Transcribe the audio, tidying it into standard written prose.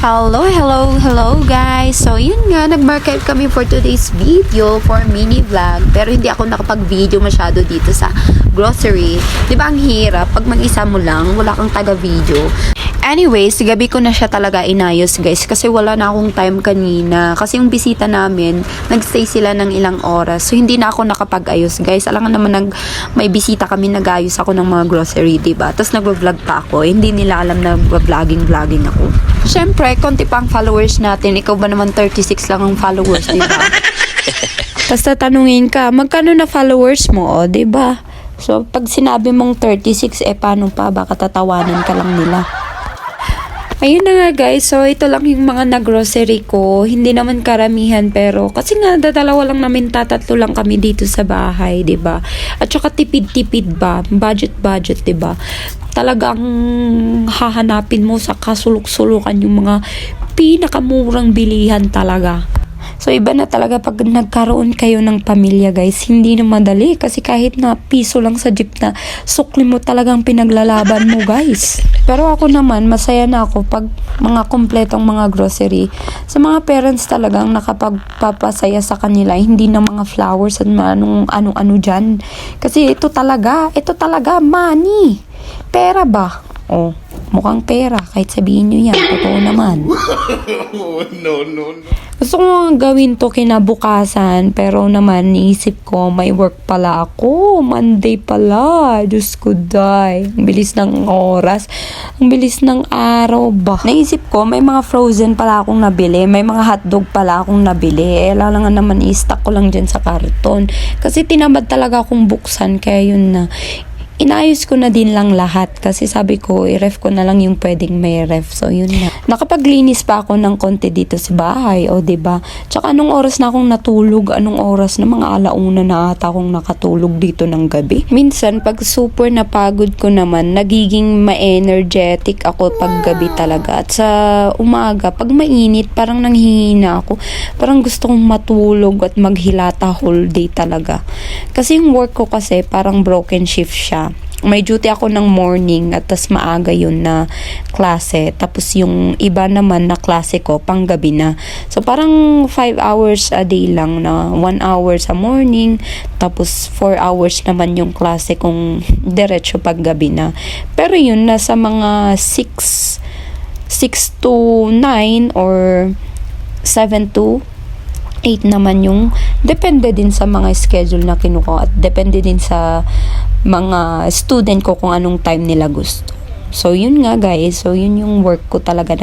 Hello guys! So yun nga, nag-market kami for today's video for mini vlog. Pero hindi ako nakapag-video masyado dito sa grocery. Diba ang hirap? Pag mag-isa mo lang, wala kang taga-video. Anyways, gabi ko na siya talaga inayos guys kasi wala na akong time kanina. Kasi yung bisita namin, nagstay sila ng ilang oras. So hindi na ako nakapag-ayos guys. Alam nga naman may bisita kami, nag-ayos ako ng mga grocery, diba? Tapos nag-vlog pa ako. Hindi nila alam na vlogging ako. Siyempre, konti pang followers natin. Ikaw ba naman 36 lang ang followers, diba? Tapos tatanungin ka, magkano na followers mo, diba? So, pag sinabi mong 36, paano pa? Baka tatawanan ka lang nila. Ayun na nga guys, so ito lang yung mga na-grocery ko. Hindi naman karamihan pero kasi nga dadalawa lang namin, tatatlo lang kami dito sa bahay, 'di ba? At saka tipid-tipid ba, budget, 'di ba? Talagang hahanapin mo sa kasulok-sulukan yung mga pinakamurang bilihan talaga. So, iba na talaga pag nagkaroon kayo ng pamilya, guys. Hindi na madali kasi kahit na piso lang sa jeep na sukli mo talagang pinaglalaban mo, guys. Pero ako naman, masaya na ako pag mga kompletong mga grocery. Sa mga parents talagang nakapagpapasaya sa kanila, hindi na mga flowers at ano-ano dyan. Kasi ito talaga, money. Pera ba? Oh, mukhang pera. Kahit sabihin nyo yan, totoo naman. No. Gusto ko nga gawin to kinabukasan, pero naman naisip ko, may work pala ako. Monday pala. Diyos ko, die. Ang bilis ng oras. Ang bilis ng araw ba. Naisip ko, may mga frozen pala akong nabili. May mga hotdog pala akong nabili. Lang naman i-stock ko lang dyan sa karton. Kasi tinamad talaga akong buksan, kaya yun na. Inayos ko na din lang lahat kasi sabi ko, i-ref ko na lang yung pwedeng may ref. So, yun na. Nakapaglinis pa ako ng konti dito sa bahay, o diba? Tsaka anong oras na akong natulog? Anong oras na? Mga alauna na ata akong nakatulog dito ng gabi. Minsan, pag super napagod ko naman, nagiging ma-energetic ako pag gabi talaga. At sa umaga, pag mainit, parang nanghihina ako. Parang gusto kong matulog at maghilata whole day talaga. Kasi yung work ko kasi parang broken shift siya. May duty ako ng morning at tas maaga yun na klase. Tapos yung iba naman na klase ko, pang gabi na. So parang 5 hours a day lang na 1 hour sa morning. Tapos 4 hours naman yung klase kung diretso pag gabi na. Pero yun, nasa mga 6 to 9 or 7 to 8 naman yung depende din sa mga schedule na kinuha at depende din sa mga student ko kung anong time nila gusto. So, yun nga guys. So, yun yung work ko talaga.